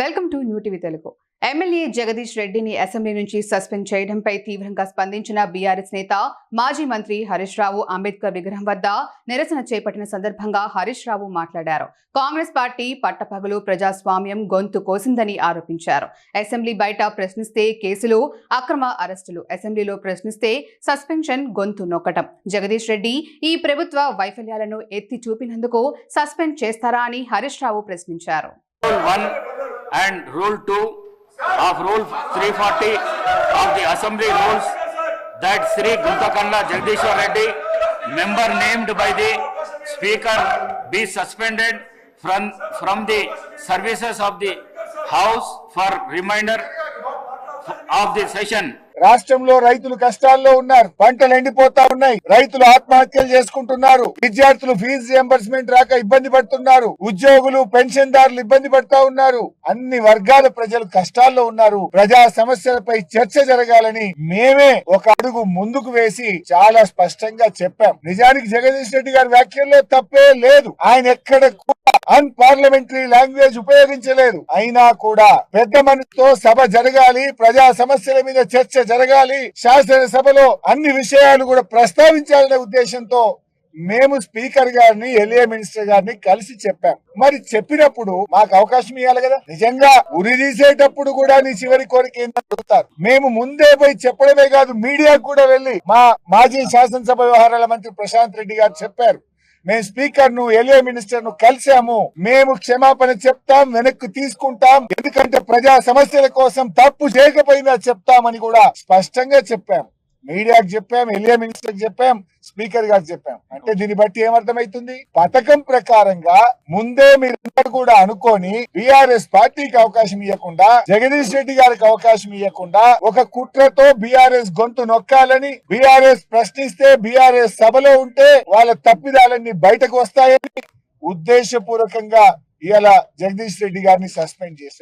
Welcome to new TV Telugu. MLA Jagadish రెడ్డిని assembly నుంచి suspend చేయడంపై తీవ్రంగా స్పందించిన బీఆర్ఎస్ నేత మాజీ మంత్రి హరీష్ రావు అంబేద్కర్ విగ్రహం వద్ద నిరసన చేపట్టిన సందర్భంగా హరీష్ రావు మాట్లాడారు. కాంగ్రెస్ పార్టీ పట్టపగలు ప్రజాస్వామ్యం గొంతు కోసిందని ఆరోపించారు. అసెంబ్లీ బయట ప్రశ్నిస్తే కేసులు, అక్రమ అరెస్టులు, అసెంబ్లీలో ప్రశ్నిస్తే సస్పెన్షన్, గొంతు నొక్కటం. జగదీష్ రెడ్డి ఈ ప్రభుత్వ వైఫల్యాలను ఎత్తి చూపినందుకు సస్పెండ్ చేస్తారా అని హరీష్ రావు ప్రశ్నించారు. And Rule 2 of Rule 340 of the Assembly Rules that Sri Guntakanda Jagdishwar Reddy, member named by the Speaker, be suspended from the services of the House for remainder of the session. రాష్ట్రంలో రైతులు కష్టాల్లో ఉన్నారు. పంటలు ఎండిపోతా ఉన్నాయి. రైతులు ఆత్మహత్యలు చేసుకుంటున్నారు. విద్యార్థులు ఫీజు రియంబర్స్మెంట్ రాక ఇబ్బంది పడుతున్నారు. ఉద్యోగులు, పెన్షన్దారులు ఇబ్బంది పడతా ఉన్నారు. అన్ని వర్గాల ప్రజలు కష్టాల్లో ఉన్నారు. ప్రజా సమస్యలపై చర్చ జరగాలని మేమే ఒక అడుగు ముందుకు వేసి చాలా స్పష్టంగా చెప్పాం. నిజానికి జగదీష్ రెడ్డి గారి వ్యాఖ్యల్లో తప్పే లేదు. ఆయన ఎక్కడ అన్పార్లమెంటరీ లాంగ్వేజ్ ఉపయోగించలేదు. అయినా కూడా పెద్ద మనసుతో సభ జరగాలి, ప్రజా సమస్యల మీద చర్చ జరగాలి, శాసనసభలో అన్ని విషయాలు కూడా ప్రస్తావించాలనే ఉద్దేశంతో మేము స్పీకర్ గారిని, ఎల్ఏ మినిస్టర్ గారిని కలిసి చెప్పాం. మరి చెప్పినప్పుడు మాకు అవకాశం ఇవ్వాలి కదా. నిజంగా ఉరి తీసేటప్పుడు కూడా నీ చివరి కోరిక ఏంటని అడుగుతారు. మేము ముందే పోయి చెప్పడమే కాదు, మీడియాకు కూడా వెళ్లి మా మాజీ శాసనసభ వ్యవహారాల మంత్రి ప్రశాంత్ రెడ్డి గారు చెప్పారు. మేము స్పీకర్ ను, ఎల్ఏ మినిస్టర్ ను కలిసాము. మేము క్షమాపణ చెప్తాం, వెనక్కి తీసుకుంటాం. ఎందుకంటే ప్రజా సమస్యల కోసం తప్పు చేయకపోయినా చెప్తామని కూడా స్పష్టంగా చెప్పాం. మీడియాకు చెప్పాం, ఎల్ఏ మినిస్టర్ చెప్పాం, స్పీకర్ గారు చెప్పాం. అంటే దీన్ని బట్టి ఏమర్థమైతుంది? పథకం ప్రకారంగా ముందే మీరందరూ కూడా అనుకొని బీఆర్ఎస్ పార్టీకి అవకాశం ఇవ్వకుండా, జగదీష్ రెడ్డి గారికి అవకాశం ఇవ్వకుండా ఒక కుట్రతో బీఆర్ఎస్ గొంతు నొక్కాలని, బీఆర్ఎస్ ప్రశ్నిస్తే, బీఆర్ఎస్ సభలో ఉంటే వాళ్ళ తప్పిదాలన్నీ బయటకు వస్తాయని ఉద్దేశపూర్వకంగా ఇవాళ జగదీష్ రెడ్డి గారిని సస్పెండ్ చేశారు.